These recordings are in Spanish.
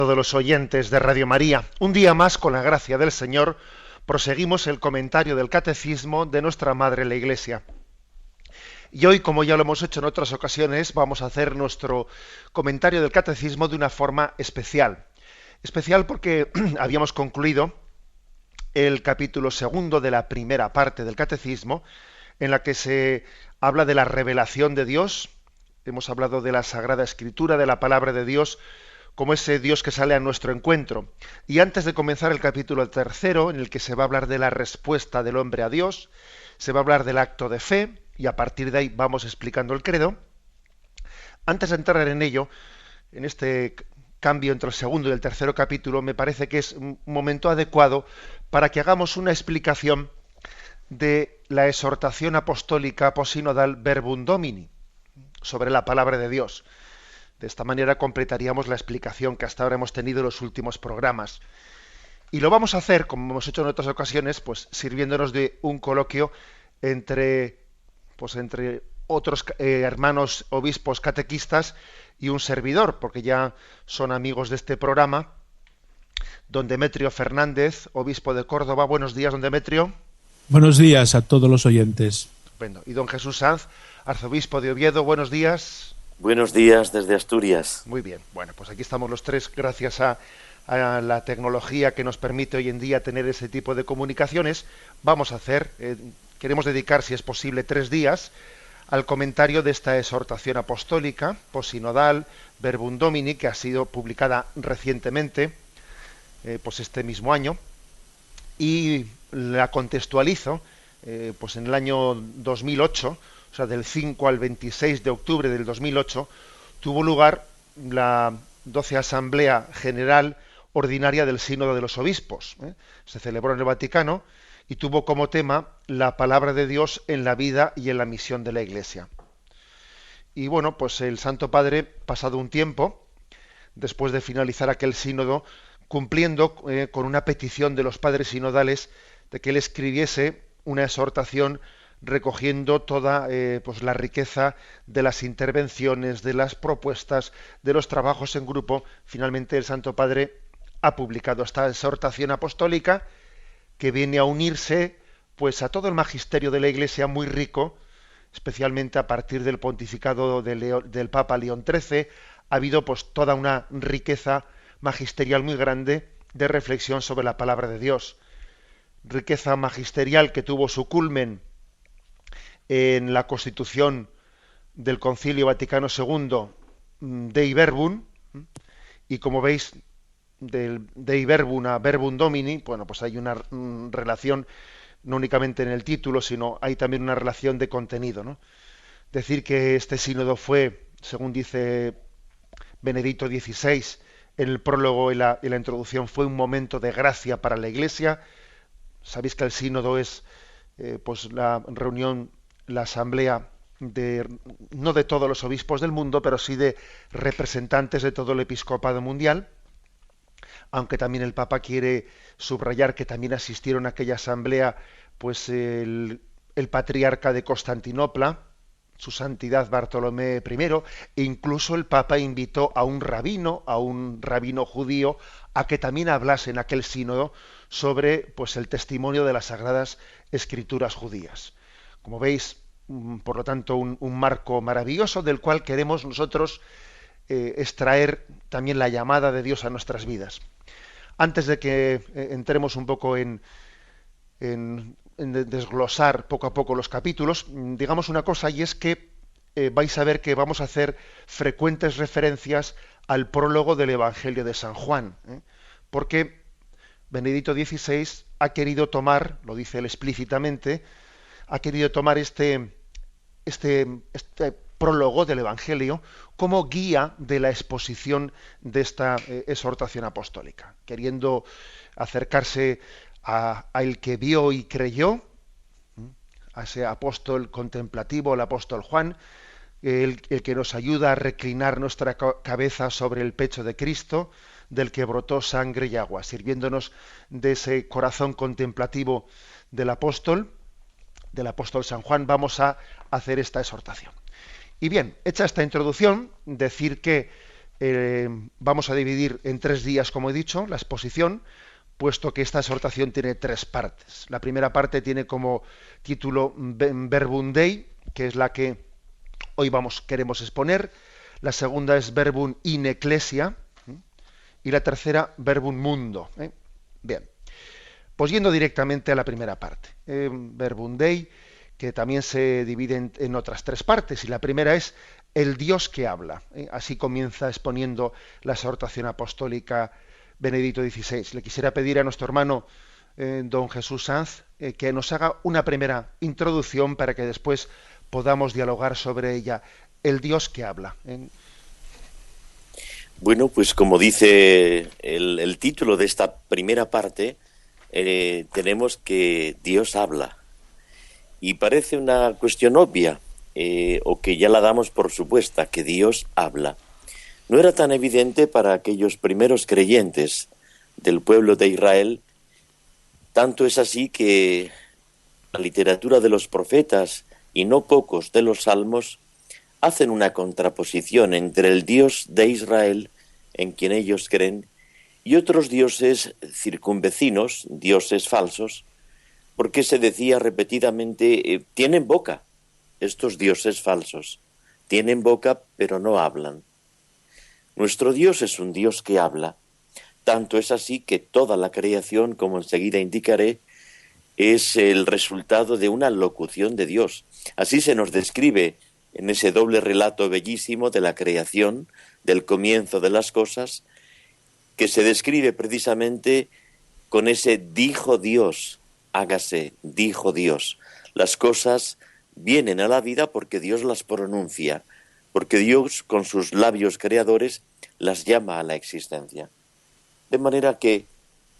Todos los oyentes de Radio María, un día más, con la gracia del Señor, proseguimos el comentario del Catecismo de nuestra Madre la Iglesia. Y hoy, como ya lo hemos hecho en otras ocasiones, vamos a hacer nuestro comentario del Catecismo de una forma especial. Especial porque habíamos concluido el capítulo segundo de la primera parte del Catecismo, en la que se habla de la revelación de Dios. Hemos hablado de la Sagrada Escritura, de la Palabra de Dios, como ese Dios que sale a nuestro encuentro. Y antes de comenzar el capítulo tercero, en el que se va a hablar de la respuesta del hombre a Dios, se va a hablar del acto de fe, y a partir de ahí vamos explicando el credo. Antes de entrar en ello, en este cambio entre el segundo y el tercero capítulo, me parece que es un momento adecuado para que hagamos una explicación de la exhortación apostólica posinodal Verbum Domini, sobre la palabra de Dios. De esta manera completaríamos la explicación que hasta ahora hemos tenido en los últimos programas. Y lo vamos a hacer, como hemos hecho en otras ocasiones, pues sirviéndonos de un coloquio entre otros hermanos obispos catequistas y un servidor, porque ya son amigos de este programa, don Demetrio Fernández, obispo de Córdoba. Buenos días, don Demetrio. Buenos días a todos los oyentes. Bueno, y don Jesús Sanz, arzobispo de Oviedo. Buenos días. Buenos días desde Asturias. Muy bien. Bueno, pues aquí estamos los tres gracias a la tecnología que nos permite hoy en día tener ese tipo de comunicaciones. Vamos a hacer, queremos dedicar, si es posible, 3 días al comentario de esta exhortación apostólica, posinodal, Verbum Domini, que ha sido publicada recientemente, pues este mismo año, y la contextualizo, pues en el año 2008, o sea, del 5 al 26 de octubre del 2008, tuvo lugar la 12ª Asamblea General Ordinaria del Sínodo de los Obispos. Se celebró en el Vaticano y tuvo como tema la palabra de Dios en la vida y en la misión de la Iglesia. Y bueno, pues el Santo Padre, pasado un tiempo, después de finalizar aquel sínodo, cumpliendo con una petición de los padres sinodales de que él escribiese una exhortación recogiendo toda pues la riqueza de las intervenciones, de las propuestas, de los trabajos en grupo. Finalmente el Santo Padre ha publicado esta exhortación apostólica que viene a unirse pues a todo el magisterio de la Iglesia, muy rico, especialmente a partir del pontificado del Papa León XIII. Ha habido pues toda una riqueza magisterial muy grande de reflexión sobre la palabra de Dios. Riqueza magisterial que tuvo su culmen en la Constitución del Concilio Vaticano II, Dei Verbum, y como veis, del Dei Verbum a Verbum Domini, bueno, pues hay una relación no únicamente en el título, sino hay también una relación de contenido, ¿no? Decir que este sínodo fue, según dice Benedicto XVI, en el prólogo y la introducción, fue un momento de gracia para la Iglesia. Sabéis que el sínodo es pues la reunión, la asamblea no de todos los obispos del mundo, pero sí de representantes de todo el episcopado mundial, aunque también el Papa quiere subrayar que también asistieron a aquella asamblea pues el patriarca de Constantinopla, su santidad Bartolomé I, e incluso el Papa invitó a un rabino judío, a que también hablase en aquel sínodo sobre pues el testimonio de las Sagradas Escrituras judías. Como veis, por lo tanto, un marco maravilloso del cual queremos nosotros extraer también la llamada de Dios a nuestras vidas. Antes de que entremos un poco en desglosar poco a poco los capítulos, digamos una cosa, y es que vais a ver que vamos a hacer frecuentes referencias al prólogo del Evangelio de San Juan, porque Benedicto XVI ha querido tomar, lo dice él explícitamente, ha querido tomar este prólogo del Evangelio como guía de la exposición de esta exhortación apostólica, queriendo acercarse a el que vio y creyó, a ese apóstol contemplativo, el apóstol Juan, el que nos ayuda a reclinar nuestra cabeza sobre el pecho de Cristo, del que brotó sangre y agua, sirviéndonos de ese corazón contemplativo del apóstol San Juan, vamos a hacer esta exhortación. Y bien, hecha esta introducción, decir que Vamos a dividir en 3 días, como he dicho, la exposición, puesto que esta exhortación tiene 3 partes. La primera parte tiene como título Verbum Dei, que es la que hoy queremos exponer. La segunda es Verbum in Ecclesia, y la tercera Verbum Mundo. Bien, pues yendo directamente a la primera parte. Verbum Dei, que también se divide en otras 3 partes, y la primera es el Dios que habla. Así comienza exponiendo la exhortación apostólica Benedicto XVI. Le quisiera pedir a nuestro hermano don Jesús Sanz que nos haga una primera introducción para que después podamos dialogar sobre ella. El Dios que habla. Bueno, pues como dice el título de esta primera parte, tenemos que Dios habla. Y parece una cuestión obvia, o que ya la damos por supuesta, que Dios habla. No era tan evidente para aquellos primeros creyentes del pueblo de Israel. Tanto es así que la literatura de los profetas y no pocos de los salmos hacen una contraposición entre el Dios de Israel, en quien ellos creen, y otros dioses circunvecinos, dioses falsos, porque se decía repetidamente, tienen boca, estos dioses falsos, tienen boca pero no hablan. Nuestro Dios es un Dios que habla, tanto es así que toda la creación, como enseguida indicaré, es el resultado de una locución de Dios. Así se nos describe en ese doble relato bellísimo de la creación, del comienzo de las cosas, que se describe precisamente con ese dijo Dios, hágase, dijo Dios. Las cosas vienen a la vida porque Dios las pronuncia, porque Dios con sus labios creadores las llama a la existencia. De manera que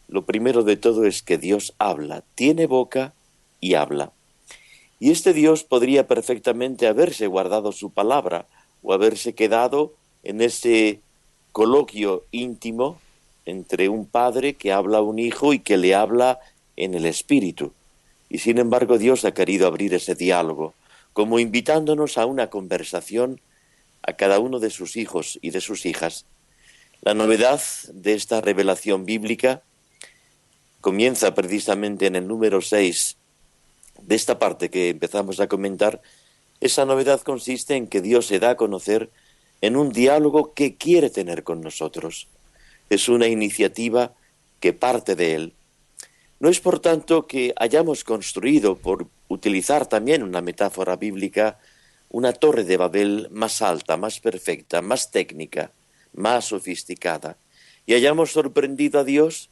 lo primero de todo es que Dios habla, tiene boca y habla. Y este Dios podría perfectamente haberse guardado su palabra o haberse quedado en ese coloquio íntimo entre un padre que habla a un hijo y que le habla en el espíritu. Y sin embargo Dios ha querido abrir ese diálogo, como invitándonos a una conversación a cada uno de sus hijos y de sus hijas. La novedad de esta revelación bíblica comienza precisamente en el número 6 de esta parte que empezamos a comentar. Esa novedad consiste en que Dios se da a conocer en un diálogo que quiere tener con nosotros. Es una iniciativa que parte de Él. No es por tanto que hayamos construido, por utilizar también una metáfora bíblica, una torre de Babel más alta, más perfecta, más técnica, más sofisticada, y hayamos sorprendido a Dios,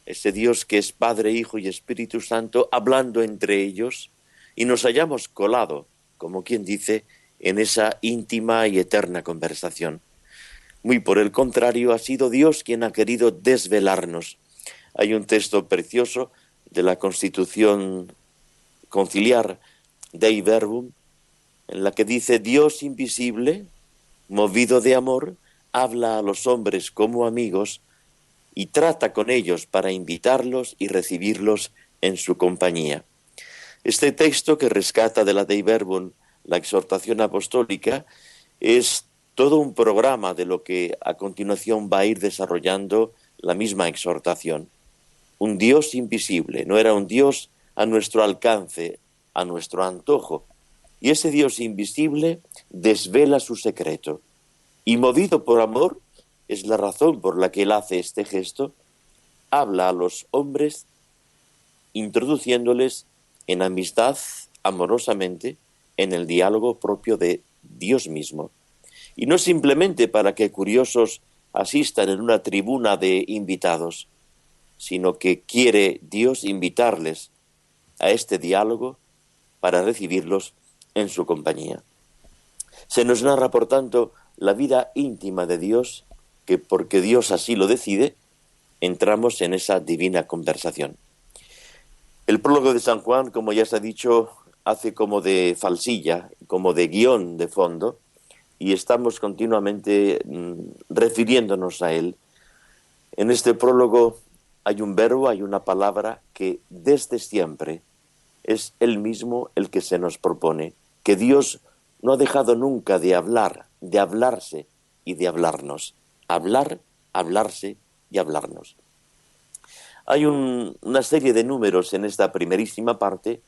ese Dios que es Padre, Hijo y Espíritu Santo, hablando entre ellos, y nos hayamos colado, como quien dice, en esa íntima y eterna conversación. Muy por el contrario, ha sido Dios quien ha querido desvelarnos. Hay un texto precioso de la Constitución Conciliar Dei Verbum, en la que dice: Dios invisible, movido de amor, habla a los hombres como amigos y trata con ellos para invitarlos y recibirlos en su compañía. Este texto, que rescata de la Dei Verbum la exhortación apostólica, es todo un programa de lo que a continuación va a ir desarrollando la misma exhortación. Un Dios invisible, no era un Dios a nuestro alcance, a nuestro antojo. Y ese Dios invisible desvela su secreto. Y movido por amor, es la razón por la que Él hace este gesto, habla a los hombres introduciéndoles en amistad, amorosamente, en el diálogo propio de Dios mismo. Y no simplemente para que curiosos asistan en una tribuna de invitados, sino que quiere Dios invitarles a este diálogo para recibirlos en su compañía. Se nos narra, por tanto, la vida íntima de Dios, que porque Dios así lo decide, entramos en esa divina conversación. El prólogo de San Juan, como ya se ha dicho, hace como de falsilla, como de guión de fondo, y estamos continuamente refiriéndonos a él. En este prólogo hay un verbo, hay una palabra que desde siempre es él mismo el que se nos propone, que Dios no ha dejado nunca de hablar, de hablarse y de hablarnos. hablar, hablarse y hablarnos. Hay una serie de números en esta primerísima parte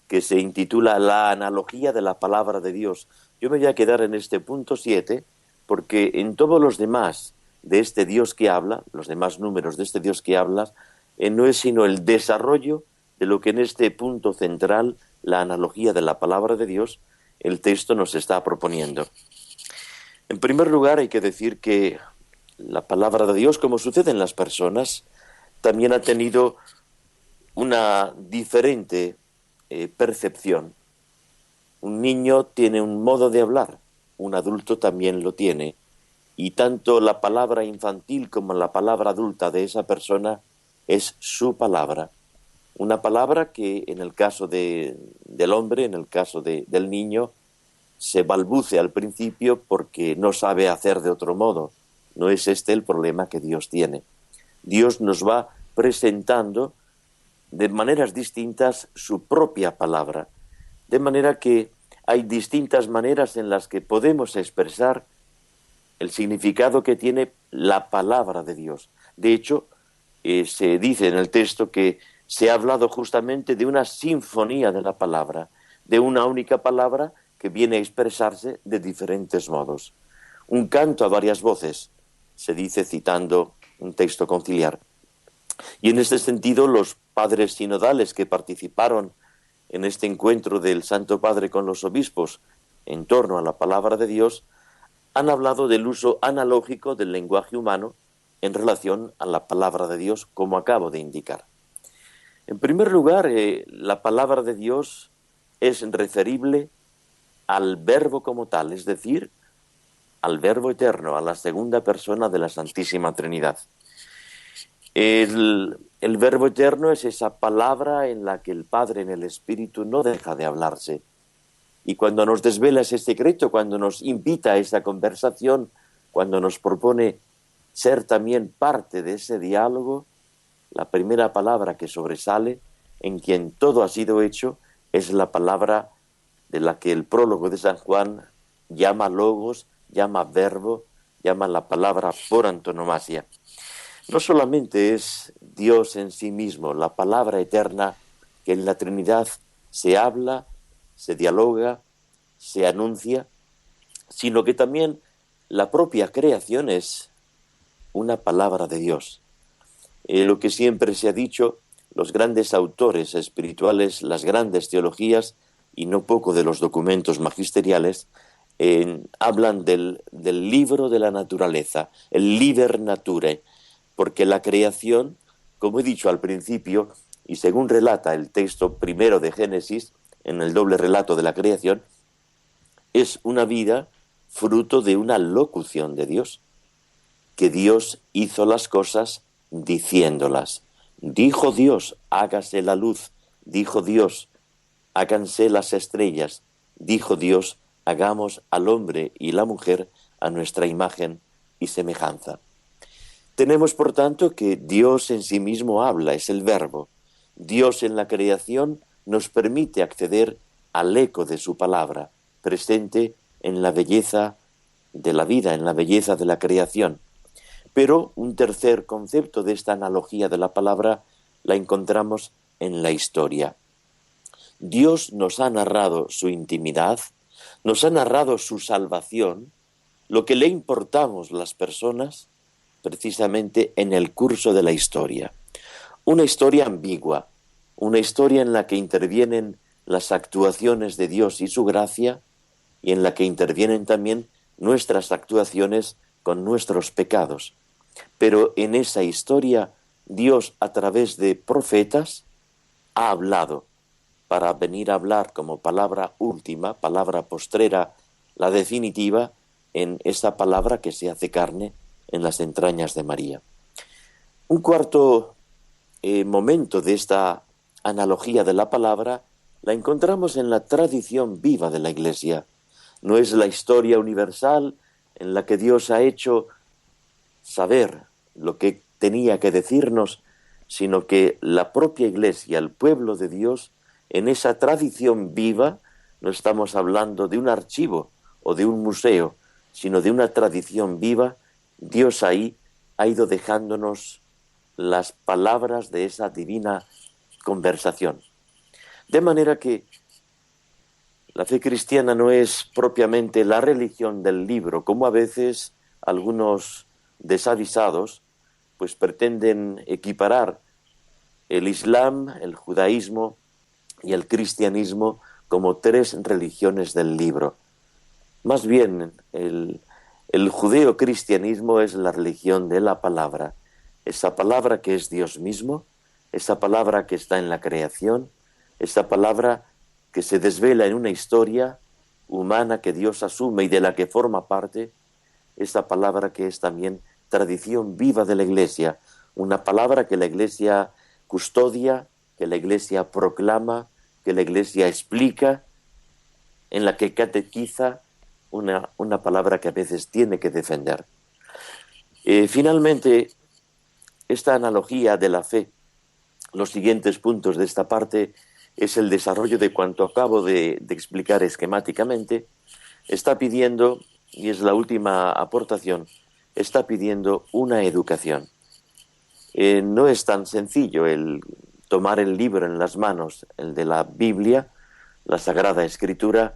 que se intitula La analogía de la palabra de Dios. Yo me voy a quedar en este punto 7, porque en todos los demás de este Dios que habla, los demás números de este Dios que habla, no es sino el desarrollo de lo que en este punto central, la analogía de la palabra de Dios, el texto nos está proponiendo. En primer lugar, hay que decir que la palabra de Dios, como sucede en las personas, también ha tenido una diferente percepción. Un niño tiene un modo de hablar, un adulto también lo tiene, y tanto la palabra infantil como la palabra adulta de esa persona es su palabra. Una palabra que en el caso del hombre, en el caso del niño, se balbuce al principio porque no sabe hacer de otro modo. No es este el problema que Dios tiene. Dios nos va presentando de maneras distintas su propia palabra, de manera que hay distintas maneras en las que podemos expresar el significado que tiene la palabra de Dios. De hecho, se dice en el texto que se ha hablado justamente de una sinfonía de la palabra, de una única palabra que viene a expresarse de diferentes modos. Un canto a varias voces, se dice citando un texto conciliar. Y en este sentido, los padres sinodales que participaron en este encuentro del Santo Padre con los obispos en torno a la palabra de Dios, han hablado del uso analógico del lenguaje humano en relación a la palabra de Dios, como acabo de indicar. En primer lugar, la palabra de Dios es referible al Verbo como tal, es decir, al Verbo eterno, a la segunda persona de la Santísima Trinidad. El Verbo eterno es esa palabra en la que el Padre en el Espíritu no deja de hablarse. Y cuando nos desvela ese secreto, cuando nos invita a esa conversación, cuando nos propone ser también parte de ese diálogo, la primera palabra que sobresale, en quien todo ha sido hecho, es la palabra de la que el prólogo de San Juan llama logos, llama verbo, llama la palabra por antonomasia. No solamente es Dios en sí mismo, la palabra eterna que en la Trinidad se habla, se dialoga, se anuncia, sino que también la propia creación es una palabra de Dios. Lo que siempre se ha dicho, los grandes autores espirituales, las grandes teologías, y no poco de los documentos magisteriales, hablan del libro de la naturaleza, el liber naturae, porque la creación, como he dicho al principio, y según relata el texto primero de Génesis, en el doble relato de la creación, es una vida fruto de una locución de Dios, que Dios hizo las cosas diciéndolas. Dijo Dios, hágase la luz. Dijo Dios, háganse las estrellas. Dijo Dios, hagamos al hombre y la mujer a nuestra imagen y semejanza. Tenemos, por tanto, que Dios en sí mismo habla, es el verbo. Dios en la creación nos permite acceder al eco de su palabra, presente en la belleza de la vida, en la belleza de la creación. Pero un tercer concepto de esta analogía de la palabra la encontramos en la historia. Dios nos ha narrado su intimidad, nos ha narrado su salvación, lo que le importamos las personas, precisamente en el curso de la historia. Una historia ambigua, una historia en la que intervienen las actuaciones de Dios y su gracia, y en la que intervienen también nuestras actuaciones con nuestros pecados. Pero en esa historia, Dios, a través de profetas, ha hablado para venir a hablar como palabra última, palabra postrera, la definitiva, en esa palabra que se hace carne en las entrañas de María. Un cuarto momento de esta analogía de la palabra la encontramos en la tradición viva de la Iglesia. No es la historia universal en la que Dios ha hecho saber lo que tenía que decirnos, sino que la propia Iglesia, el pueblo de Dios, en esa tradición viva, no estamos hablando de un archivo o de un museo, sino de una tradición viva Dios ahí ha ido dejándonos las palabras de esa divina conversación. De manera que la fe cristiana no es propiamente la religión del libro, como a veces algunos desavisados pues pretenden equiparar el Islam, el judaísmo y el cristianismo como tres religiones del libro. Más bien, el judeo-cristianismo es la religión de la palabra, esa palabra que es Dios mismo, esa palabra que está en la creación, esa palabra que se desvela en una historia humana que Dios asume y de la que forma parte, esa palabra que es también tradición viva de la Iglesia, una palabra que la Iglesia custodia, que la Iglesia proclama, que la Iglesia explica, en la que catequiza, una palabra que a veces tiene que defender. Finalmente, esta analogía de la fe, los siguientes puntos de esta parte, es el desarrollo de cuanto acabo de explicar esquemáticamente. Está pidiendo, y es la última aportación, está pidiendo una educación. No es tan sencillo el tomar el libro en las manos, el de la Biblia, la Sagrada Escritura,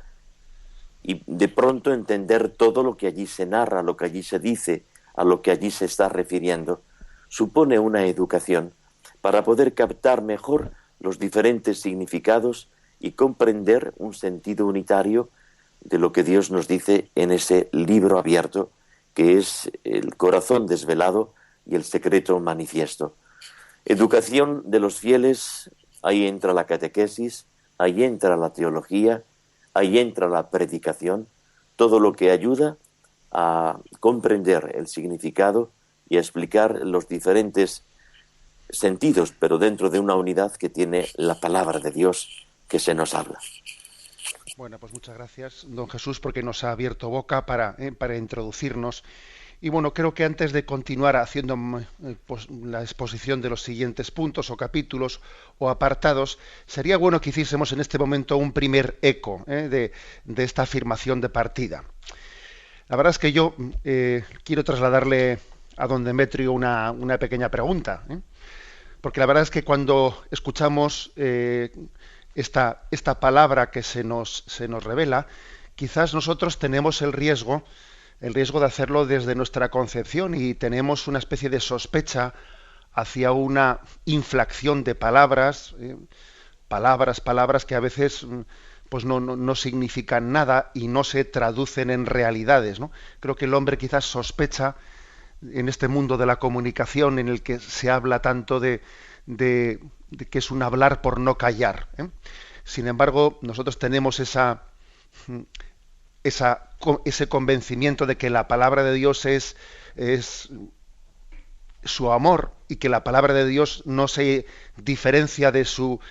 y de pronto entender todo lo que allí se narra, lo que allí se dice, a lo que allí se está refiriendo. Supone una educación para poder captar mejor los diferentes significados y comprender un sentido unitario de lo que Dios nos dice en ese libro abierto, que es el corazón desvelado y el secreto manifiesto. Educación de los fieles, ahí entra la catequesis, ahí entra la teología, ahí entra la predicación, todo lo que ayuda a comprender el significado y a explicar los diferentes sentidos, pero dentro de una unidad que tiene la palabra de Dios que se nos habla. Bueno, pues muchas gracias, don Jesús, porque nos ha abierto boca para introducirnos. Y bueno, creo que antes de continuar haciendo pues, la exposición de los siguientes puntos o capítulos o apartados, sería bueno que hiciésemos en este momento un primer eco de esta afirmación de partida. La verdad es que yo quiero trasladarle a don Demetrio una pequeña pregunta, porque la verdad es que cuando escuchamos esta palabra que se nos revela, quizás nosotros tenemos el riesgo de hacerlo desde nuestra concepción y tenemos una especie de sospecha hacia una inflación de palabras, palabras que a veces pues no significan nada y no se traducen en realidades, ¿no? Creo que el hombre quizás sospecha en este mundo de la comunicación en el que se habla tanto de que es un hablar por no callar, ¿eh? Sin embargo, nosotros tenemos ese convencimiento de que la palabra de Dios es su amor y que la palabra de Dios no se diferencia de su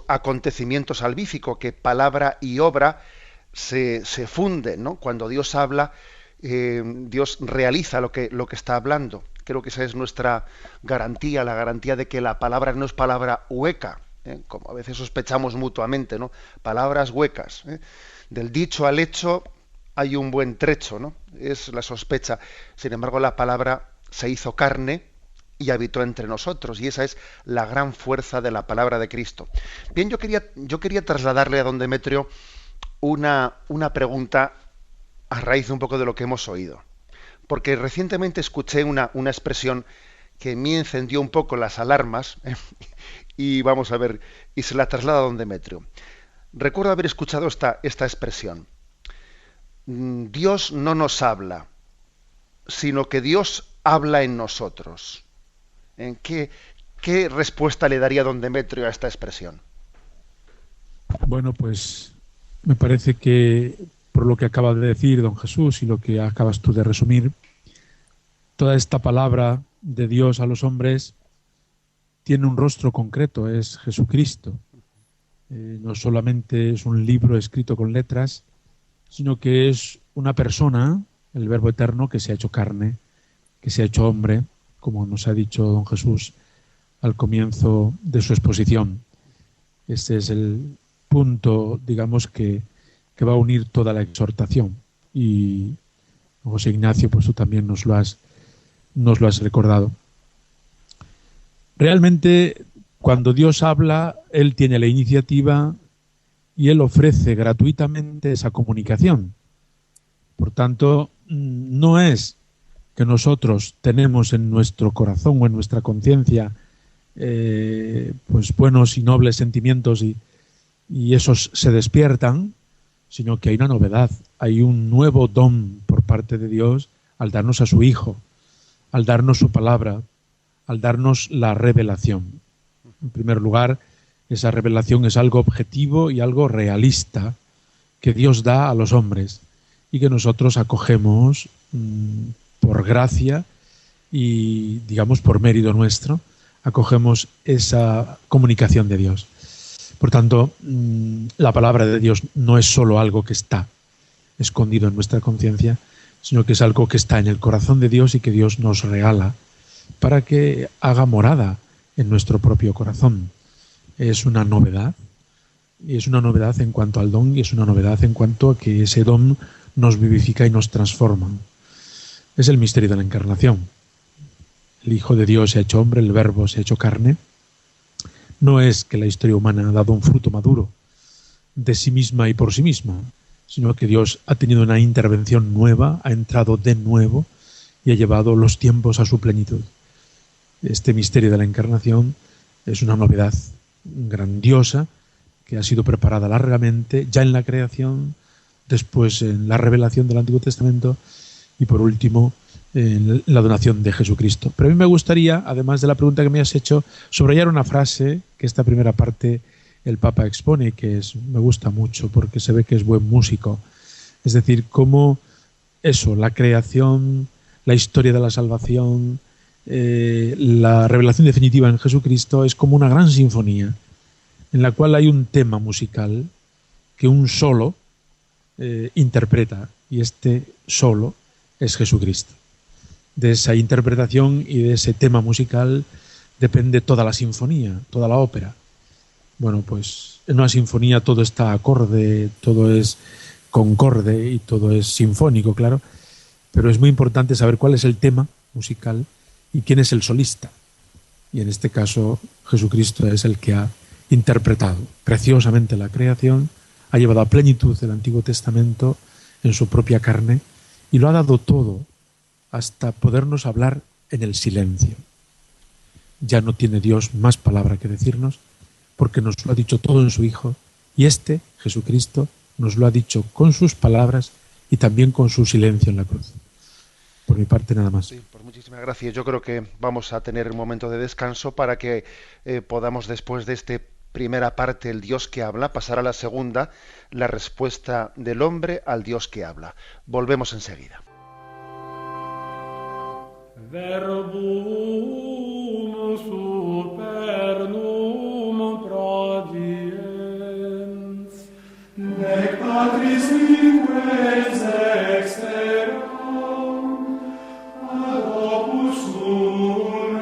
acontecimiento salvífico, que palabra y obra se funden, ¿no? Cuando Dios habla, Dios realiza lo que está hablando. Creo que esa es nuestra garantía, la garantía de que la palabra no es palabra hueca, como a veces sospechamos mutuamente, ¿no? Palabras huecas. Del dicho al hecho hay un buen trecho, ¿no? Es la sospecha. Sin embargo, la palabra se hizo carne y habitó entre nosotros, y esa es la gran fuerza de la palabra de Cristo. Bien, yo quería trasladarle a don Demetrio una pregunta a raíz un poco de lo que hemos oído. Porque recientemente escuché una expresión que me encendió un poco las alarmas, y vamos a ver, y se la traslada a don Demetrio. Recuerdo haber escuchado esta expresión. Dios no nos habla, sino que Dios habla en nosotros. ¿Qué respuesta le daría don Demetrio a esta expresión? Bueno, pues me parece que por lo que acaba de decir don Jesús y lo que acabas tú de resumir, toda esta palabra de Dios a los hombres tiene un rostro concreto, es Jesucristo. No solamente es un libro escrito con letras, sino que es una persona, el Verbo eterno, que se ha hecho carne, que se ha hecho hombre, como nos ha dicho don Jesús al comienzo de su exposición. Este es el punto, digamos, que va a unir toda la exhortación. Y José Ignacio, pues tú también nos lo has nos lo has recordado. Realmente, cuando Dios habla, Él tiene la iniciativa y Él ofrece gratuitamente esa comunicación. Por tanto, no es que nosotros tenemos en nuestro corazón o en nuestra conciencia pues buenos y nobles sentimientos y esos se despiertan, sino que hay una novedad, hay un nuevo don por parte de Dios al darnos a su Hijo, al darnos su palabra, al darnos la revelación. En primer lugar, esa revelación es algo objetivo y algo realista que Dios da a los hombres y que nosotros acogemos por gracia y, digamos, por mérito nuestro, acogemos esa comunicación de Dios. Por tanto, la palabra de Dios no es solo algo que está escondido en nuestra conciencia, sino que es algo que está en el corazón de Dios y que Dios nos regala para que haga morada en nuestro propio corazón. Es una novedad, y es una novedad en cuanto al don, y es una novedad en cuanto a que ese don nos vivifica y nos transforma. Es el misterio de la encarnación. El Hijo de Dios se ha hecho hombre, el Verbo se ha hecho carne. No es que la historia humana ha dado un fruto maduro de sí misma y por sí misma, sino que Dios ha tenido una intervención nueva, ha entrado de nuevo y ha llevado los tiempos a su plenitud. Este misterio de la encarnación es una novedad grandiosa que ha sido preparada largamente, ya en la creación, después en la revelación del Antiguo Testamento y por último en la donación de Jesucristo. Pero a mí me gustaría, además de la pregunta que me has hecho, subrayar una frase que esta primera parte el Papa expone y que me gusta mucho porque se ve que es buen músico. Es decir, cómo eso, la creación, la historia de la salvación, la revelación definitiva en Jesucristo es como una gran sinfonía en la cual hay un tema musical que un solo interpreta, y este solo es Jesucristo. De esa interpretación y de ese tema musical depende toda la sinfonía, toda la ópera. Bueno, pues en una sinfonía todo está acorde, todo es concorde y todo es sinfónico, claro, pero es muy importante saber cuál es el tema musical y quién es el solista. Y en este caso Jesucristo es el que ha interpretado preciosamente la creación, ha llevado a plenitud el Antiguo Testamento en su propia carne y lo ha dado todo hasta podernos hablar en el silencio. Ya no tiene Dios más palabra que decirnos porque nos lo ha dicho todo en su Hijo y Jesucristo, nos lo ha dicho con sus palabras y también con su silencio en la cruz. Por mi parte nada más. Sí, por muchísimas gracias. Yo creo que vamos a tener un momento de descanso para que podamos después de esta primera parte, el Dios que habla, pasar a la segunda, la respuesta del hombre al Dios que habla. Volvemos enseguida. Verbum supernum prodiens, nec Patris lingues exterum, ad opus suum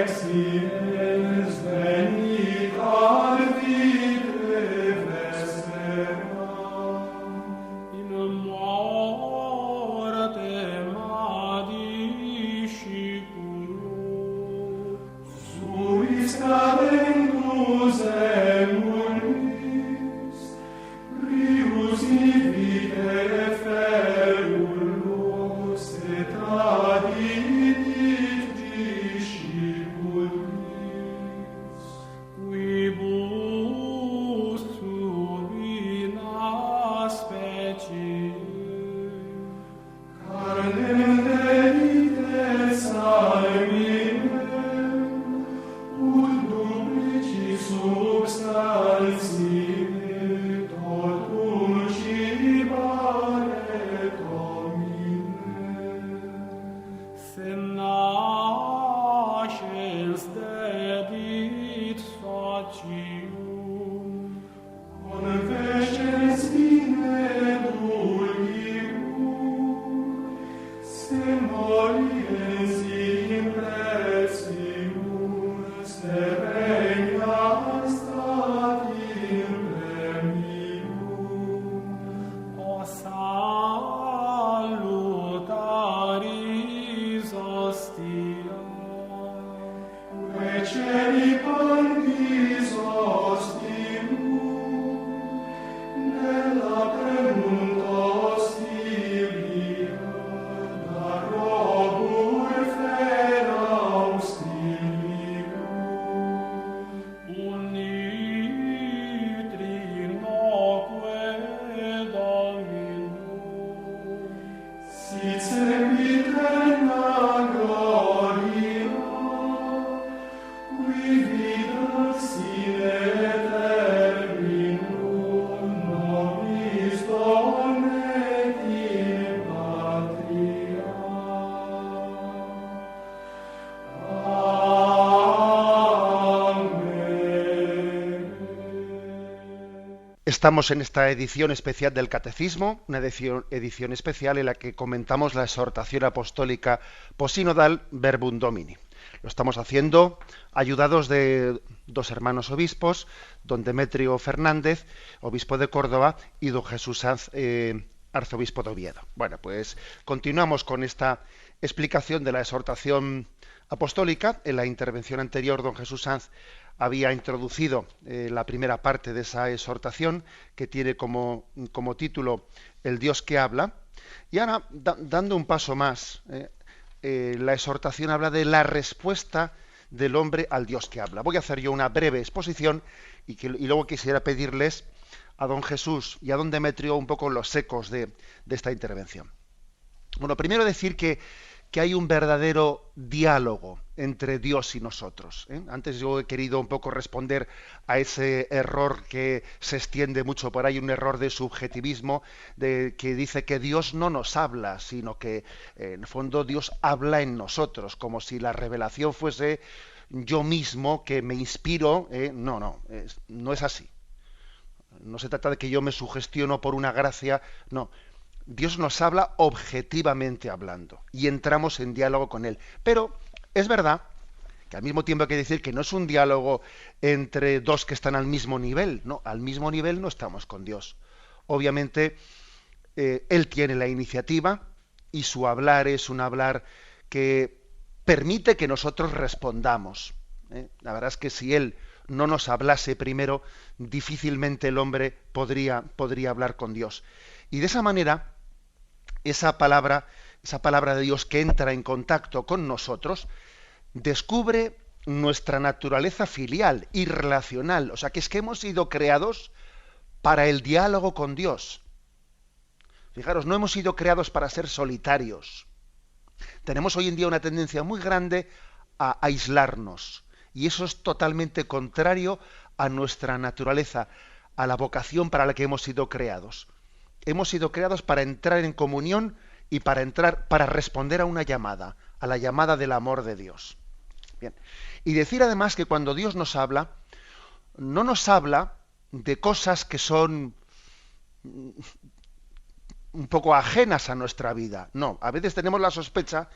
exines venit ad vitae vesteram, in mortem adiscipulo. Estamos en esta edición especial del Catecismo, una edición especial en la que comentamos la exhortación apostólica posinodal Verbum Domini. Lo estamos haciendo ayudados de dos hermanos obispos, don Demetrio Fernández, obispo de Córdoba, y don Jesús Sanz, arzobispo de Oviedo. Bueno, pues continuamos con esta explicación de la exhortación apostólica. En la intervención anterior, don Jesús Sanz había introducido la primera parte de esa exhortación, que tiene como título El Dios que habla, y ahora, dando un paso más, la exhortación habla de la respuesta del hombre al Dios que habla. Voy a hacer yo una breve exposición y luego quisiera pedirles a don Jesús y a don Demetrio un poco los ecos de esta intervención. Bueno, primero decir que hay un verdadero diálogo entre Dios y nosotros. Antes yo he querido un poco responder a ese error que se extiende mucho por ahí, un error de subjetivismo, que dice que Dios no nos habla, sino que en el fondo Dios habla en nosotros, como si la revelación fuese yo mismo que me inspiro. No es así. No se trata de que yo me sugestiono por una gracia, no. Dios nos habla objetivamente hablando y entramos en diálogo con Él. Pero es verdad que al mismo tiempo hay que decir que no es un diálogo entre dos que están al mismo nivel. No, al mismo nivel no estamos con Dios. Obviamente, Él tiene la iniciativa y su hablar es un hablar que permite que nosotros respondamos. La verdad es que si Él no nos hablase primero, difícilmente el hombre podría hablar con Dios. Y de esa manera, esa palabra de Dios que entra en contacto con nosotros, descubre nuestra naturaleza filial y relacional. O sea, que es que hemos sido creados para el diálogo con Dios. Fijaros, no hemos sido creados para ser solitarios. Tenemos hoy en día una tendencia muy grande a aislarnos. Y eso es totalmente contrario a nuestra naturaleza, a la vocación para la que hemos sido creados. Hemos sido creados para entrar en comunión y para responder a una llamada, a la llamada del amor de Dios. Bien. Y decir además que cuando Dios nos habla, no nos habla de cosas que son un poco ajenas a nuestra vida. No, a veces tenemos la sospecha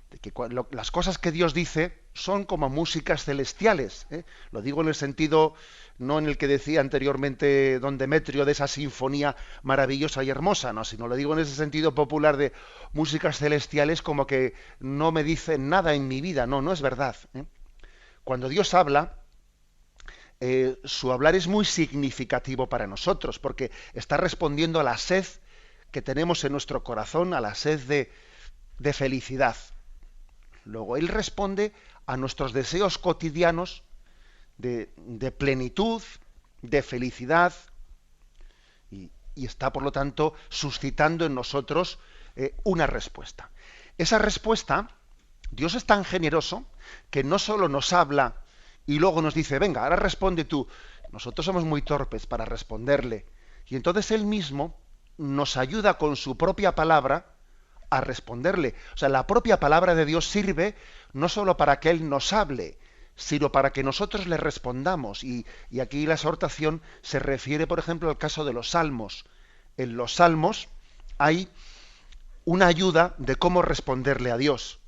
de que las cosas que Dios dice son como músicas celestiales. Lo digo en el sentido, no en el que decía anteriormente don Demetrio de esa sinfonía maravillosa y hermosa, no, sino lo digo en ese sentido popular de músicas celestiales, como que no me dicen nada en mi vida. No, no es verdad. Cuando Dios habla, su hablar es muy significativo para nosotros, porque está respondiendo a la sed que tenemos en nuestro corazón, a la sed de felicidad. Luego Él responde a nuestros deseos cotidianos de plenitud, de felicidad, y está, por lo tanto, suscitando en nosotros una respuesta. Esa respuesta, Dios es tan generoso que no solo nos habla y luego nos dice, venga, ahora responde tú. Nosotros somos muy torpes para responderle. Y entonces Él mismo nos ayuda con su propia palabra a responderle. O sea, la propia palabra de Dios sirve no solo para que Él nos hable, sino para que nosotros le respondamos. Y aquí la exhortación se refiere, por ejemplo, al caso de los salmos. En los salmos hay una ayuda de cómo responderle a Dios.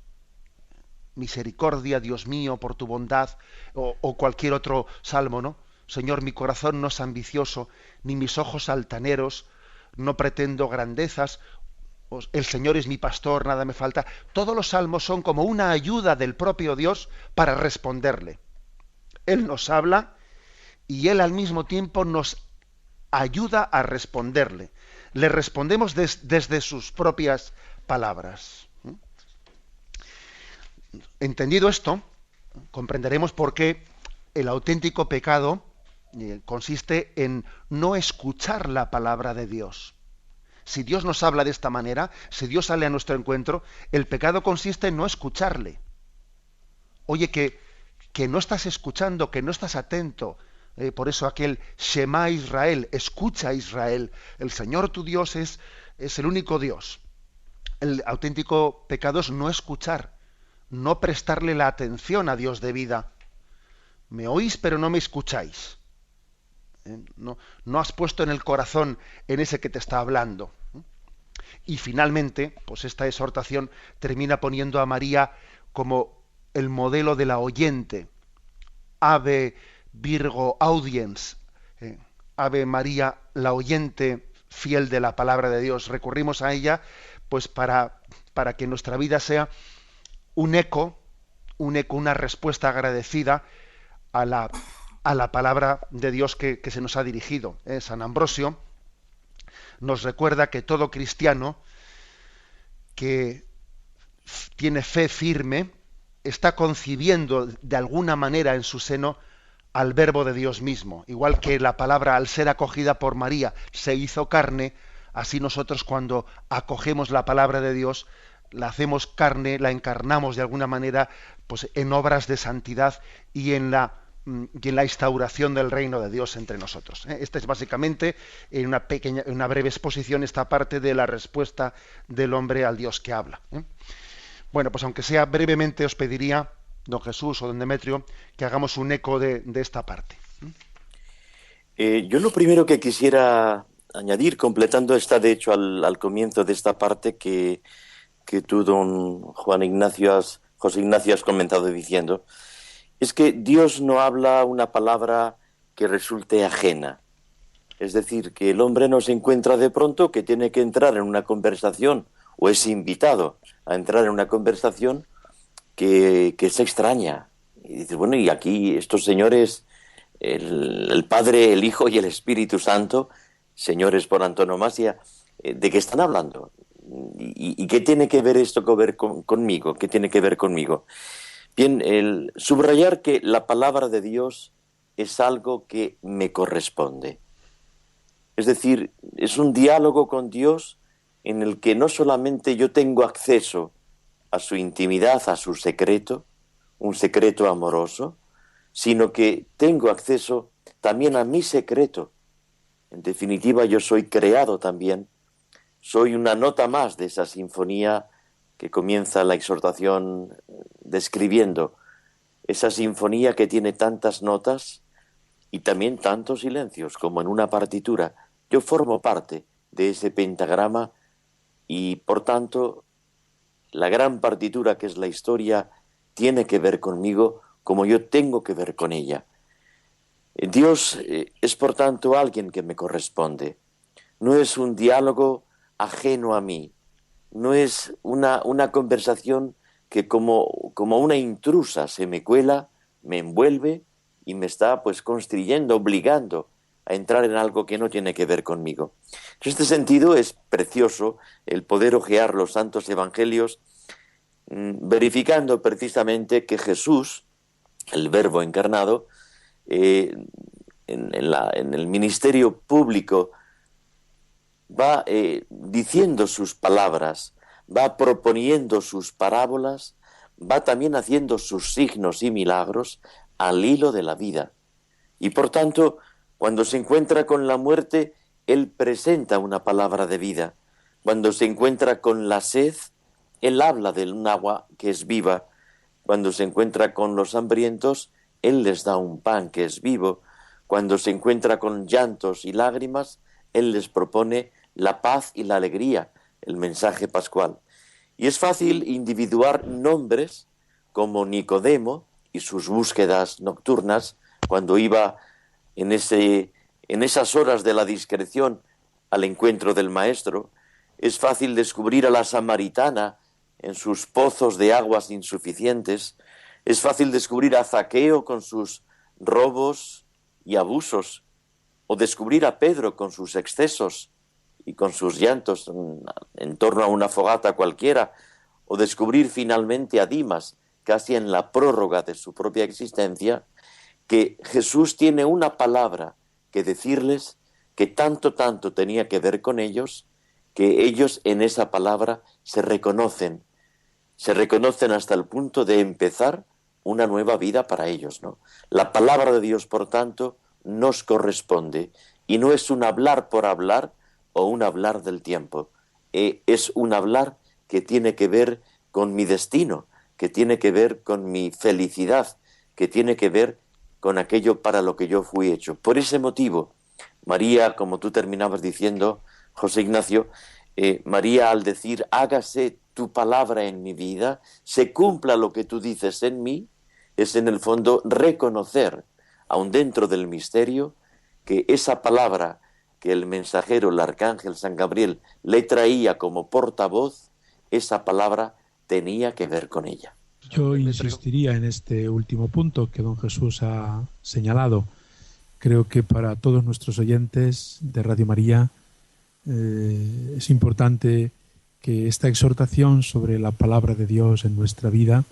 Misericordia, Dios mío, por tu bondad, o cualquier otro salmo, ¿no? Señor, mi corazón no es ambicioso, ni mis ojos altaneros, no pretendo grandezas. el Señor es mi pastor, nada me falta. Todos los salmos son como una ayuda del propio Dios para responderle. Él nos habla y Él al mismo tiempo nos ayuda a responderle. Le respondemos desde sus propias palabras. Entendido esto, comprenderemos por qué el auténtico pecado consiste en no escuchar la palabra de Dios. Si Dios nos habla de esta manera, si Dios sale a nuestro encuentro, el pecado consiste en no escucharle. Oye, que no estás escuchando, que no estás atento. Por eso aquel Shema Israel, escucha Israel, el Señor tu Dios es el único Dios. El auténtico pecado es no escuchar, no prestarle la atención a Dios de vida. Me oís pero no me escucháis. No has puesto en el corazón en ese que te está hablando. Y finalmente, pues esta exhortación termina poniendo a María como el modelo de la oyente. Ave Virgo Audiens, Ave María, la oyente fiel de la palabra de Dios. Recurrimos a ella pues para que nuestra vida sea un eco, una respuesta agradecida a la palabra de Dios que se nos ha dirigido. San Ambrosio nos recuerda que todo cristiano que tiene fe firme está concibiendo de alguna manera en su seno al Verbo de Dios mismo. Igual que la palabra, al ser acogida por María, se hizo carne, así nosotros cuando acogemos la palabra de Dios, la hacemos carne, la encarnamos de alguna manera pues, en obras de santidad y en la instauración del reino de Dios entre nosotros. Esta es básicamente, en una breve exposición, esta parte de la respuesta del hombre al Dios que habla. Bueno, pues aunque sea brevemente, os pediría, don Jesús o don Demetrio, que hagamos un eco de esta parte. Yo lo primero que quisiera añadir, completando está de hecho al comienzo de esta parte que tú, don José Ignacio, has comentado diciendo, es que Dios no habla una palabra que resulte ajena. Es decir, que el hombre no se encuentra de pronto que tiene que entrar en una conversación o es invitado a entrar en una conversación que es extraña. Y dices, bueno, y aquí estos señores, el Padre, el Hijo y el Espíritu Santo, señores por antonomasia, ¿de qué están hablando? ¿Y qué tiene que ver esto conmigo? ¿Qué tiene que ver conmigo? Bien, el subrayar que la palabra de Dios es algo que me corresponde. Es decir, es un diálogo con Dios en el que no solamente yo tengo acceso a su intimidad, a su secreto, un secreto amoroso, sino que tengo acceso también a mi secreto. En definitiva, yo soy creado también, soy una nota más de esa sinfonía que comienza la exhortación describiendo, esa sinfonía que tiene tantas notas y también tantos silencios como en una partitura. Yo formo parte de ese pentagrama y, por tanto, la gran partitura que es la historia tiene que ver conmigo como yo tengo que ver con ella. Dios es, por tanto, alguien que me corresponde. No es un diálogo ajeno a mí. No es una conversación que como una intrusa se me cuela, me envuelve y me está pues constriyendo, obligando a entrar en algo que no tiene que ver conmigo. En este sentido es precioso el poder hojear los santos evangelios verificando precisamente que Jesús, el Verbo encarnado, en el ministerio público va diciendo sus palabras, va proponiendo sus parábolas, va también haciendo sus signos y milagros al hilo de la vida. Y por tanto, cuando se encuentra con la muerte, Él presenta una palabra de vida. Cuando se encuentra con la sed, Él habla de un agua que es viva. Cuando se encuentra con los hambrientos, Él les da un pan que es vivo. Cuando se encuentra con llantos y lágrimas, Él les propone la paz y la alegría, el mensaje pascual. Y es fácil individuar nombres como Nicodemo y sus búsquedas nocturnas, cuando iba en esas horas de la discreción al encuentro del maestro, es fácil descubrir a la samaritana en sus pozos de aguas insuficientes, es fácil descubrir a Zaqueo con sus robos y abusos, o descubrir a Pedro con sus excesos y con sus llantos en torno a una fogata cualquiera, o descubrir finalmente a Dimas, casi en la prórroga de su propia existencia, que Jesús tiene una palabra que decirles que tanto tenía que ver con ellos, que ellos en esa palabra se reconocen hasta el punto de empezar una nueva vida para ellos, ¿no? La palabra de Dios, por tanto, nos corresponde, y no es un hablar por hablar o un hablar del tiempo, es un hablar que tiene que ver con mi destino, que tiene que ver con mi felicidad, que tiene que ver con aquello para lo que yo fui hecho. Por ese motivo, María, como tú terminabas diciendo, José Ignacio, María, al decir hágase tu palabra en mi vida, se cumpla lo que tú dices en mí, es en el fondo reconocer, aun dentro del misterio, que esa palabra que el mensajero, el arcángel San Gabriel, le traía como portavoz, esa palabra tenía que ver con ella. Yo insistiría en este último punto que don Jesús ha señalado. Creo que para todos nuestros oyentes de Radio María es importante que esta exhortación sobre la palabra de Dios en nuestra vida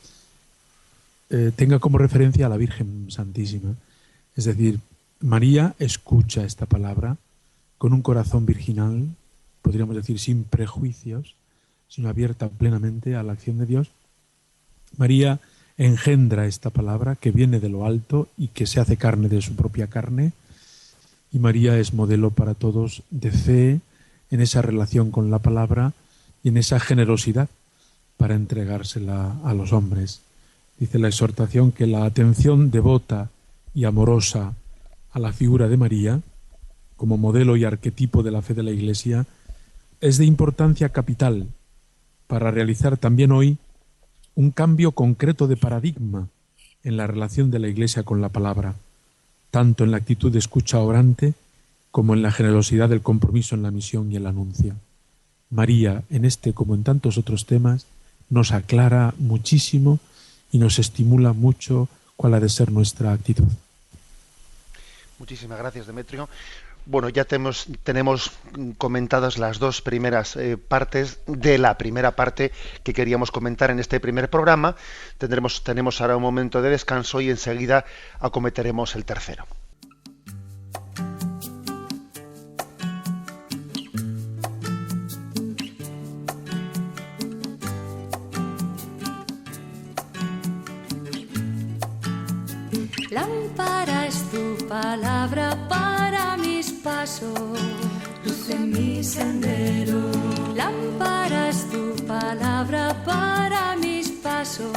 tenga como referencia a la Virgen Santísima. Es decir, María escucha esta palabra con un corazón virginal, podríamos decir sin prejuicios, sino abierta plenamente a la acción de Dios. María engendra esta palabra que viene de lo alto y que se hace carne de su propia carne, y María es modelo para todos de fe en esa relación con la palabra y en esa generosidad para entregársela a los hombres. Dice la exhortación que la atención devota y amorosa a la figura de María, como modelo y arquetipo de la fe de la Iglesia, es de importancia capital para realizar también hoy un cambio concreto de paradigma en la relación de la Iglesia con la palabra, tanto en la actitud de escucha orante como en la generosidad del compromiso en la misión y el anuncio. María, en este como en tantos otros temas, nos aclara muchísimo y nos estimula mucho cuál ha de ser nuestra actitud. Muchísimas gracias, Demetrio. Bueno, ya tenemos comentadas las dos primeras partes de la primera parte que queríamos comentar en este primer programa. Tenemos ahora un momento de descanso y enseguida acometeremos el tercero. Lámpara es tu palabra para mis pasos, luz en mi sendero. Lámpara es tu palabra para mis pasos,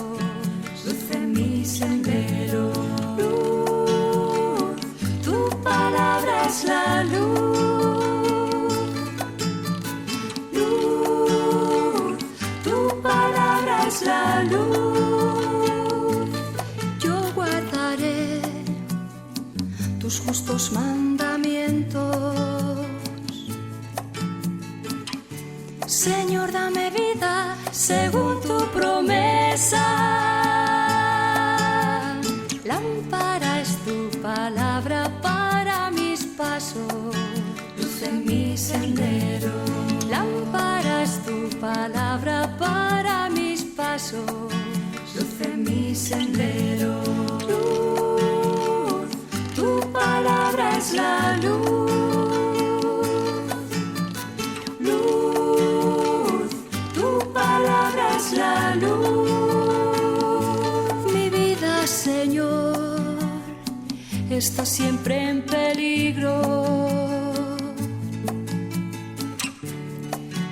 luz en mi sendero. Luz, tu palabra es la luz. Luz, tu palabra es la luz. Tus justos mandamientos. Señor, dame vida según tu promesa. Lámpara es tu palabra para mis pasos, luz en mi sendero. Lámpara es tu palabra para mis pasos, luz en mi sendero. Tu palabra es la luz, luz, tu palabra es la luz. Mi vida, Señor, está siempre en peligro,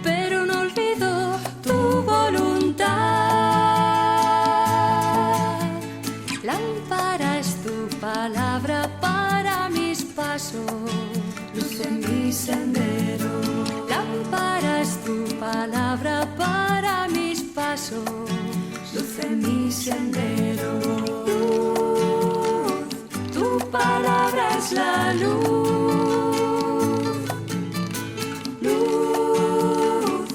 pero no olvido tu voluntad. Lámpara es tu palabra para mis pasos, luz en mi sendero. Lámpara es tu palabra para mis pasos, luz en mi sendero. Luz, tu palabra es la luz. Luz,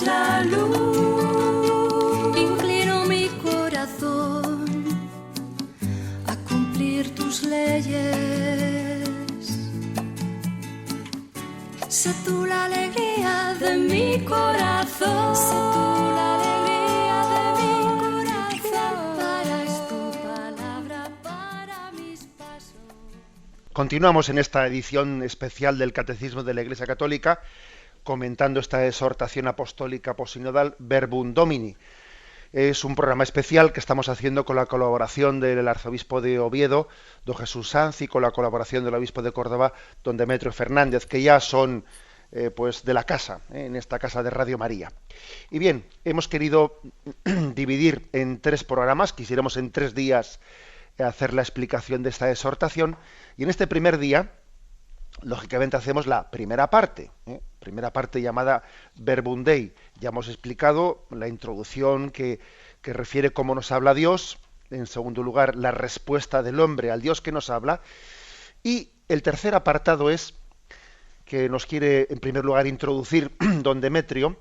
das la luz. Inclino mi corazón a cumplir tus leyes. Sé tú la alegría de mi corazón. Sé tú la alegría de mi corazón. Lámpara es tu palabra para mis pasos. Continuamos en esta edición especial del Catecismo de la Iglesia Católica, comentando esta exhortación apostólica posinodal Verbum Domini. Es un programa especial que estamos haciendo con la colaboración del arzobispo de Oviedo, don Jesús Sanz, y con la colaboración del obispo de Córdoba, don Demetrio Fernández, que ya son pues de la casa, en esta casa de Radio María. Y bien, hemos querido dividir en 3 programas, quisiéramos en 3 días hacer la explicación de esta exhortación, y en este primer día, lógicamente, hacemos la primera parte llamada Verbum Dei. Ya hemos explicado la introducción que refiere cómo nos habla Dios, en segundo lugar, la respuesta del hombre al Dios que nos habla, y el tercer apartado es que nos quiere, en primer lugar, introducir don Demetrio,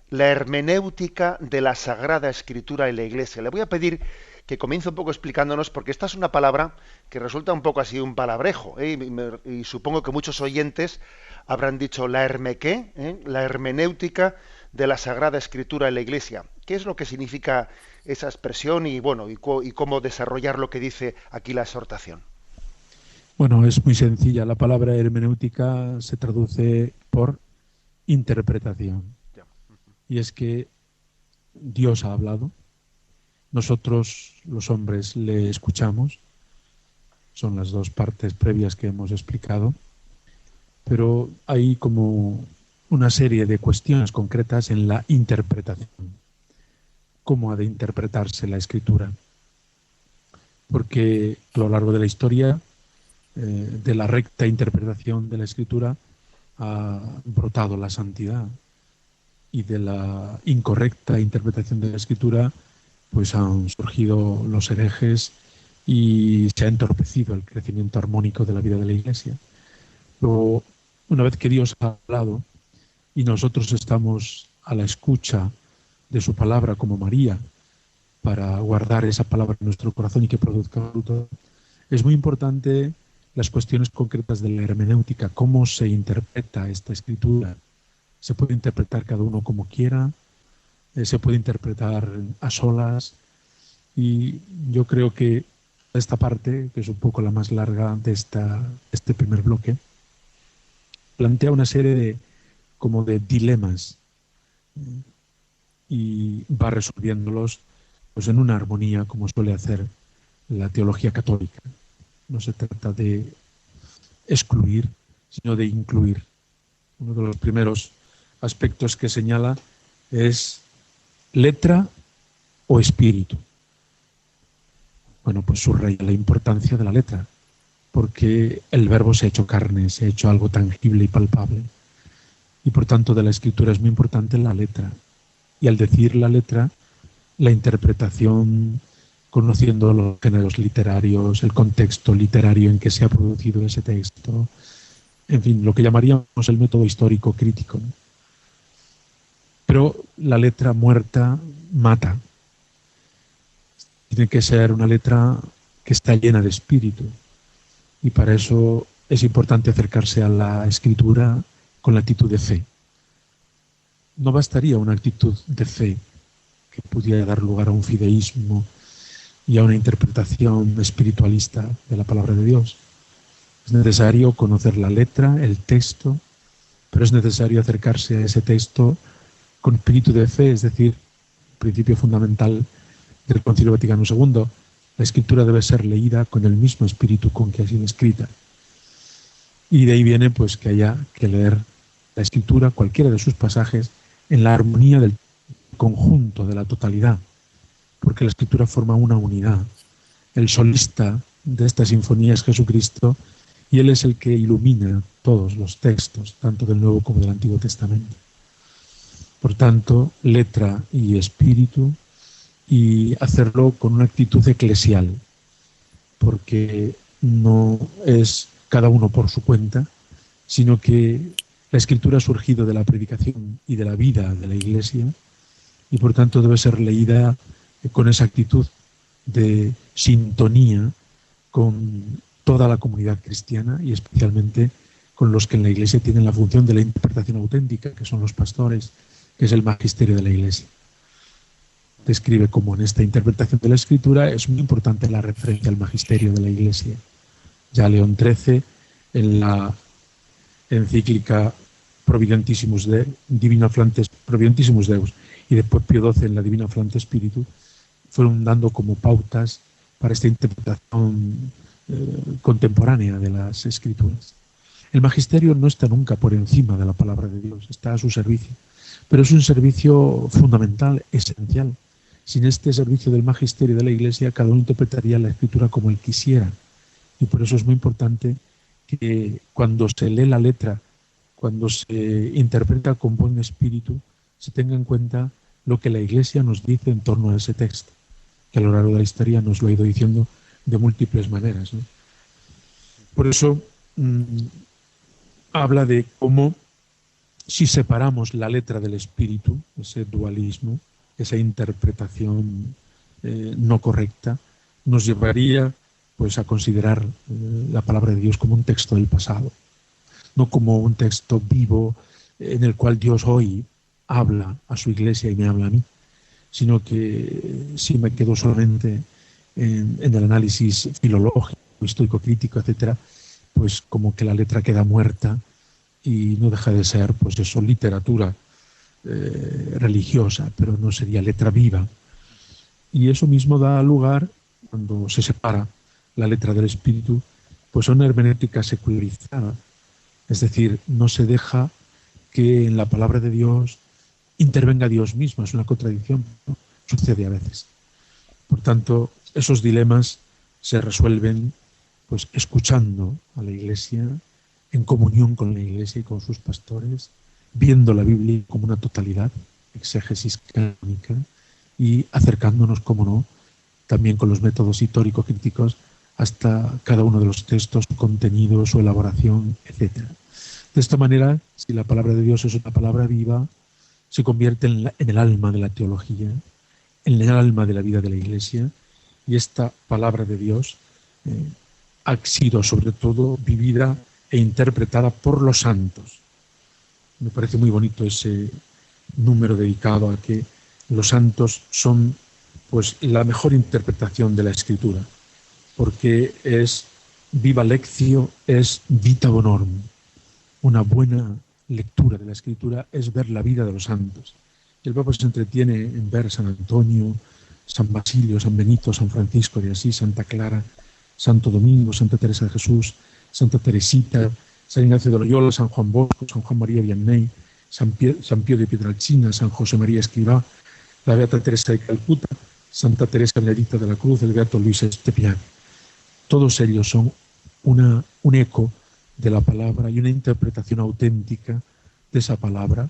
la hermenéutica de la Sagrada Escritura en la Iglesia. Le voy a pedir que comience un poco explicándonos, porque esta es una palabra que resulta un poco así un palabrejo, y supongo que muchos oyentes habrán dicho la hermenéutica de la Sagrada Escritura en la Iglesia. ¿Qué es lo que significa esa expresión y cómo desarrollar lo que dice aquí la exhortación? Bueno, es muy sencilla. La palabra hermenéutica se traduce por interpretación. Y es que Dios ha hablado, nosotros los hombres le escuchamos, son las 2 partes previas que hemos explicado, pero hay como una serie de cuestiones concretas en la interpretación. ¿Cómo ha de interpretarse la Escritura? Porque a lo largo de la historia, de la recta interpretación de la Escritura, ha brotado la santidad, y de la incorrecta interpretación de la Escritura pues han surgido los herejes y se ha entorpecido el crecimiento armónico de la vida de la Iglesia. Luego, una vez que Dios ha hablado y nosotros estamos a la escucha de su palabra como María, para guardar esa palabra en nuestro corazón y que produzca fruto, es muy importante las cuestiones concretas de la hermenéutica, cómo se interpreta esta Escritura. Se puede interpretar cada uno como quiera, se puede interpretar a solas, y yo creo que esta parte, que es un poco la más larga de este primer bloque, plantea una serie de dilemas y va resolviéndolos pues en una armonía, como suele hacer la teología católica. No se trata de excluir, sino de incluir. Uno de los primeros aspectos que señala es letra o espíritu. Bueno, pues subraya la importancia de la letra, porque el verbo se ha hecho carne, se ha hecho algo tangible y palpable, y por tanto de la Escritura es muy importante la letra. Y al decir la letra, la interpretación, conociendo los géneros literarios, el contexto literario en que se ha producido ese texto, en fin, lo que llamaríamos el método histórico crítico, ¿no? Pero la letra muerta mata. Tiene que ser una letra que está llena de espíritu. Y para eso es importante acercarse a la Escritura con la actitud de fe. No bastaría una actitud de fe que pudiera dar lugar a un fideísmo y a una interpretación espiritualista de la palabra de Dios. Es necesario conocer la letra, el texto, pero es necesario acercarse a ese texto con espíritu de fe, es decir, principio fundamental del Concilio Vaticano II. La Escritura debe ser leída con el mismo espíritu con que ha sido escrita. Y de ahí viene pues que haya que leer la Escritura, cualquiera de sus pasajes, en la armonía del conjunto, de la totalidad, porque la Escritura forma una unidad. El solista de esta sinfonía es Jesucristo, y Él es el que ilumina todos los textos, tanto del Nuevo como del Antiguo Testamento. Por tanto, letra y espíritu, y hacerlo con una actitud eclesial, porque no es cada uno por su cuenta, sino que La Escritura ha surgido de la predicación y de la vida de la Iglesia y por tanto debe ser leída con esa actitud de sintonía con toda la comunidad cristiana y especialmente con los que en la Iglesia tienen la función de la interpretación auténtica, que son los pastores, que es el magisterio de la Iglesia. Describe cómo en esta interpretación de la Escritura es muy importante la referencia al magisterio de la Iglesia. Ya León XIII, en la encíclica Providentissimus Deus, y después Pío XII en la Divina Flante Spiritus, fueron dando como pautas para esta interpretación contemporánea de las Escrituras. El magisterio no está nunca por encima de la palabra de Dios, está a su servicio, pero es un servicio fundamental, esencial. Sin este servicio del magisterio de la Iglesia, cada uno interpretaría la Escritura como él quisiera. Y por eso es muy importante que cuando se lee la letra, cuando se interpreta con buen espíritu, se tenga en cuenta lo que la Iglesia nos dice en torno a ese texto, que a lo largo de la historia nos lo ha ido diciendo de múltiples maneras, ¿no? Por eso habla de cómo si separamos la letra del espíritu, ese dualismo, esa interpretación no correcta, nos llevaría pues a considerar la palabra de Dios como un texto del pasado, no como un texto vivo en el cual Dios hoy habla a su Iglesia y me habla a mí, sino que si me quedo solamente en el análisis filológico, histórico-crítico, etcétera, pues como que la letra queda muerta y no deja de ser, pues eso, literatura religiosa, pero no sería letra viva. Y eso mismo da lugar, cuando se separa la letra del espíritu, pues a una hermenéutica secularizada. Es decir, no se deja que en la palabra de Dios intervenga Dios mismo, es una contradicción, ¿no? Sucede a veces. Por tanto, esos dilemas se resuelven pues escuchando a la Iglesia, en comunión con la Iglesia y con sus pastores, viendo la Biblia como una totalidad, exégesis canónica, y acercándonos, como no, también con los métodos histórico-críticos hasta cada uno de los textos, su contenido, su elaboración, etc. De esta manera, si la palabra de Dios es una palabra viva, se convierte en el alma de la teología, en el alma de la vida de la Iglesia, y esta palabra de Dios ha sido sobre todo vivida e interpretada por los santos. Me parece muy bonito ese número dedicado a que los santos son pues la mejor interpretación de la Escritura, porque es viva lectio, es vita bonorum. Una buena lectura de la Escritura es ver la vida de los santos. El Papa se entretiene en ver San Antonio, San Basilio, San Benito, San Francisco de Asís, Santa Clara, Santo Domingo, Santa Teresa de Jesús, Santa Teresita, San Ignacio de Loyola, San Juan Bosco, San Juan María Vianney, San Pío de Pietrelcina, San José María Escrivá, la Beata Teresa de Calcuta, Santa Teresa Benedicta de la Cruz, el Beato Luis Estepián. Todos ellos son un eco de la palabra y una interpretación auténtica de esa palabra,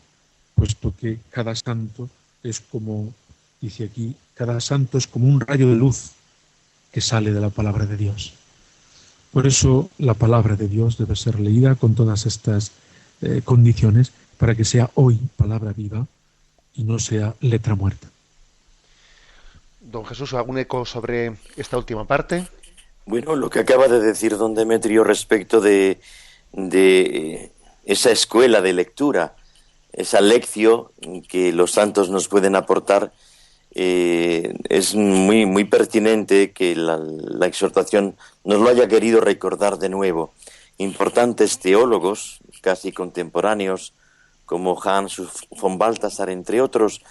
puesto que cada santo es como, dice aquí, cada santo es como un rayo de luz que sale de la palabra de Dios. Por eso la palabra de Dios debe ser leída con todas estas condiciones para que sea hoy palabra viva y no sea letra muerta. Don Jesús, ¿algún eco sobre esta última parte? Bueno, lo que acaba de decir don Demetrio respecto de esa escuela de lectura, esa lección que los santos nos pueden aportar, es muy, muy pertinente que la exhortación nos lo haya querido recordar de nuevo. Importantes teólogos, casi contemporáneos, como Hans von Balthasar, entre otros,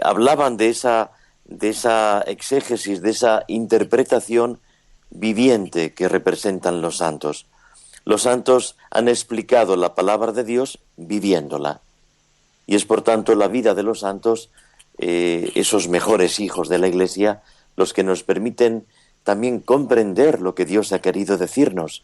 hablaban de esa exégesis, de esa interpretación viviente que representan los santos. Los santos han explicado la palabra de Dios viviéndola. Y es por tanto la vida de los santos, esos mejores hijos de la Iglesia, los que nos permiten también comprender lo que Dios ha querido decirnos.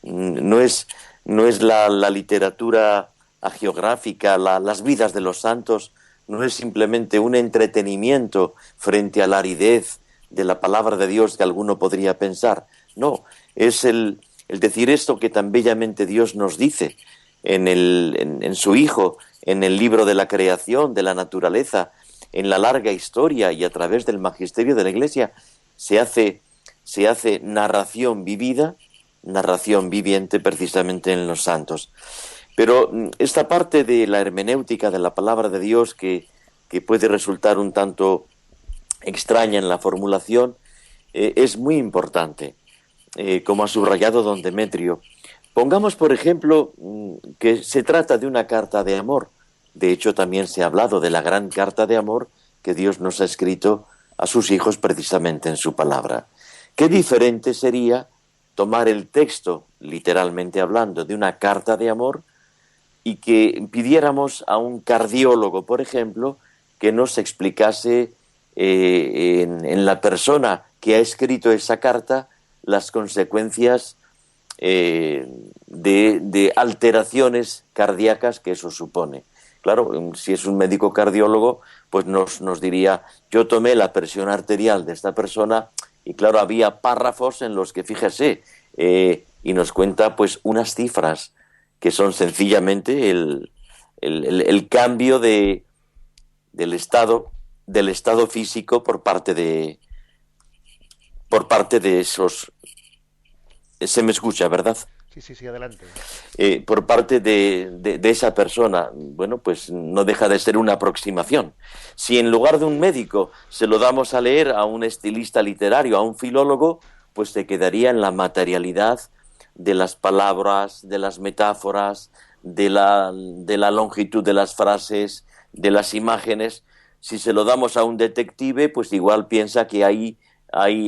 No es la literatura hagiográfica, las vidas de los santos, no es simplemente un entretenimiento frente a la aridez de la palabra de Dios que alguno podría pensar. No, es el decir esto que tan bellamente Dios nos dice, en su Hijo, en el libro de la creación, de la naturaleza, en la larga historia y a través del magisterio de la Iglesia, se hace narración vivida, narración viviente precisamente en los santos. Pero esta parte de la hermenéutica de la palabra de Dios que puede resultar un tanto extraña en la formulación, es muy importante, como ha subrayado don Demetrio. Pongamos, por ejemplo, que se trata de una carta de amor. De hecho, también se ha hablado de la gran carta de amor que Dios nos ha escrito a sus hijos precisamente en su palabra. Qué diferente sería tomar el texto, literalmente hablando, de una carta de amor y que pidiéramos a un cardiólogo, por ejemplo, que nos explicase en la persona que ha escrito esa carta las consecuencias de alteraciones cardíacas que eso supone. Claro, si es un médico cardiólogo, pues nos diría, yo tomé la presión arterial de esta persona y claro, había párrafos en los que, fíjese, y nos cuenta pues unas cifras que son sencillamente el cambio del estado físico por parte de esos. Se me escucha, ¿verdad? Sí, adelante. Por parte de esa persona, bueno, pues no deja de ser una aproximación. Si en lugar de un médico se lo damos a leer a un estilista literario, a un filólogo, pues se quedaría en la materialidad de las palabras, de las metáforas, de la longitud de las frases, de las imágenes. Si se lo damos a un detective, pues igual piensa que ahí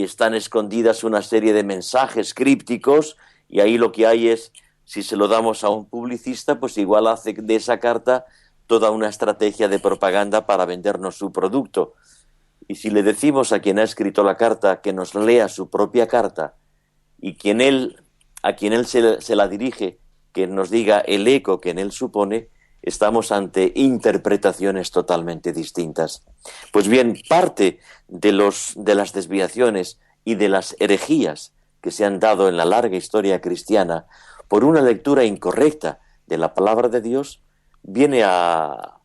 están escondidas una serie de mensajes crípticos y ahí lo que hay es, si se lo damos a un publicista, pues igual hace de esa carta toda una estrategia de propaganda para vendernos su producto. Y si le decimos a quien ha escrito la carta que nos lea su propia carta y a quien él se la dirige, que nos diga el eco que en él supone, estamos ante interpretaciones totalmente distintas. Pues bien, parte de las desviaciones y de las herejías que se han dado en la larga historia cristiana por una lectura incorrecta de la palabra de Dios viene a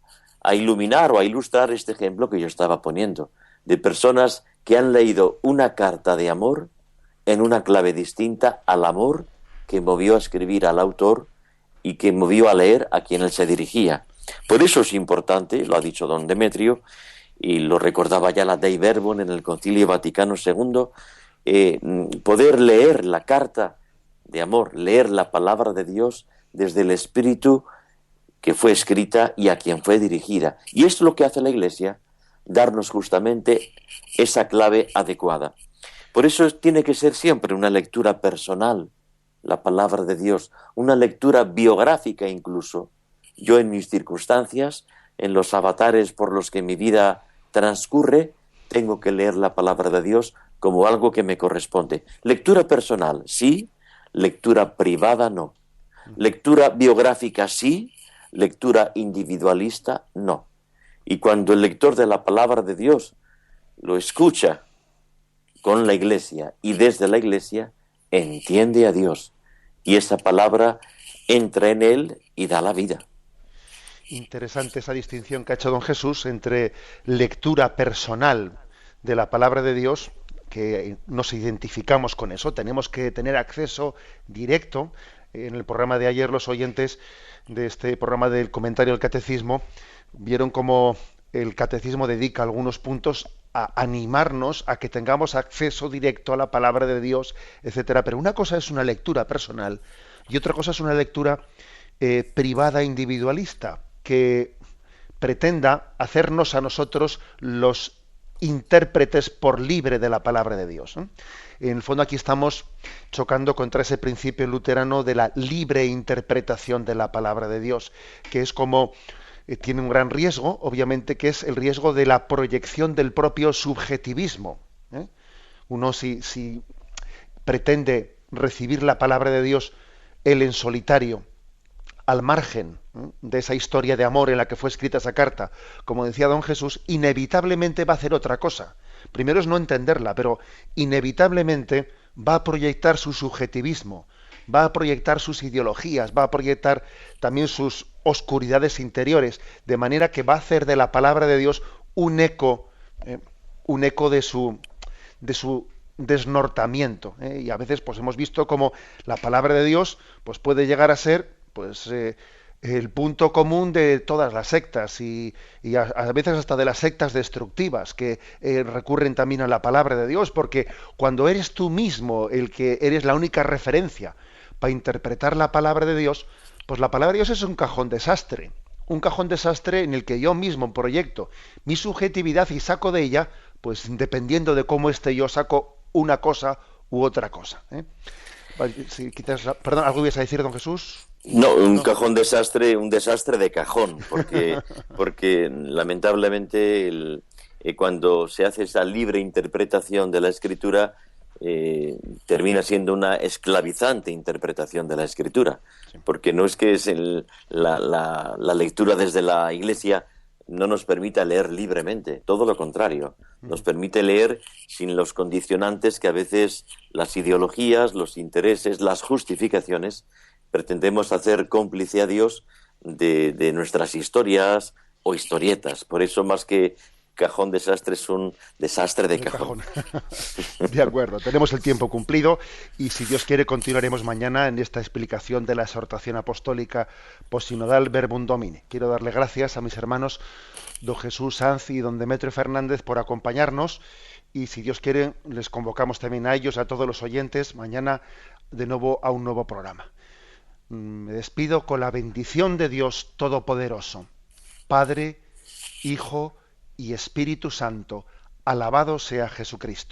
iluminar o a ilustrar este ejemplo que yo estaba poniendo, de personas que han leído una carta de amor en una clave distinta al amor que movió a escribir al autor y que movió a leer a quien él se dirigía. Por eso es importante, lo ha dicho don Demetrio, y lo recordaba ya la Dei Verbum en el Concilio Vaticano II, poder leer la carta de amor, leer la palabra de Dios desde el espíritu que fue escrita y a quien fue dirigida. Y esto es lo que hace la Iglesia, darnos justamente esa clave adecuada. Por eso tiene que ser siempre una lectura personal, la palabra de Dios, una lectura biográfica incluso. Yo en mis circunstancias, en los avatares por los que mi vida transcurre, tengo que leer la palabra de Dios como algo que me corresponde. Lectura personal, sí, lectura privada, no. Lectura biográfica, sí, lectura individualista, no. Y cuando el lector de la palabra de Dios lo escucha con la Iglesia y desde la Iglesia, entiende a Dios. Y esa palabra entra en él y da la vida. Interesante esa distinción que ha hecho don Jesús entre lectura personal de la palabra de Dios, que nos identificamos con eso, tenemos que tener acceso directo. En el programa de ayer los oyentes de este programa del comentario del catecismo vieron cómo el catecismo dedica algunos puntos a animarnos a que tengamos acceso directo a la palabra de Dios, etcétera. Pero una cosa es una lectura personal y otra cosa es una lectura privada individualista, que pretenda hacernos a nosotros los intérpretes por libre de la palabra de Dios, ¿no? En el fondo aquí estamos chocando contra ese principio luterano de la libre interpretación de la palabra de Dios, que es como tiene un gran riesgo, obviamente, que es el riesgo de la proyección del propio subjetivismo, ¿eh? Uno si pretende recibir la palabra de Dios él en solitario, al margen de esa historia de amor en la que fue escrita esa carta, como decía don Jesús, inevitablemente va a hacer otra cosa. Primero es no entenderla, pero inevitablemente va a proyectar su subjetivismo, va a proyectar sus ideologías, va a proyectar también sus oscuridades interiores, de manera que va a hacer de la palabra de Dios un eco de su desnortamiento, ¿eh? Y a veces pues hemos visto como la palabra de Dios pues puede llegar a ser pues el punto común de todas las sectas y a veces hasta de las sectas destructivas que recurren también a la palabra de Dios, porque cuando eres tú mismo el que eres la única referencia para interpretar la palabra de Dios, pues la palabra de Dios es un cajón desastre en el que yo mismo proyecto mi subjetividad y saco de ella, pues dependiendo de cómo esté yo, saco una cosa u otra cosa, ¿eh? Si quizás, perdón, ¿algo ibas a decir, don Jesús? No, un cajón desastre, un desastre de cajón, porque lamentablemente cuando se hace esa libre interpretación de la Escritura, termina siendo una esclavizante interpretación de la Escritura, porque no es que es la lectura desde la Iglesia no nos permita leer libremente, todo lo contrario, nos permite leer sin los condicionantes que a veces las ideologías, los intereses, las justificaciones pretendemos hacer cómplice a Dios de nuestras historias o historietas. Por eso, más que cajón desastre, es un desastre de cajón. De acuerdo, tenemos el tiempo cumplido y si Dios quiere continuaremos mañana en esta explicación de la exhortación apostólica postsinodal Verbum Domini. Quiero darle gracias a mis hermanos don Jesús Sanz y don Demetrio Fernández por acompañarnos y si Dios quiere les convocamos también a ellos, a todos los oyentes, mañana de nuevo a un nuevo programa. Me despido con la bendición de Dios Todopoderoso, Padre, Hijo y Espíritu Santo. Alabado sea Jesucristo.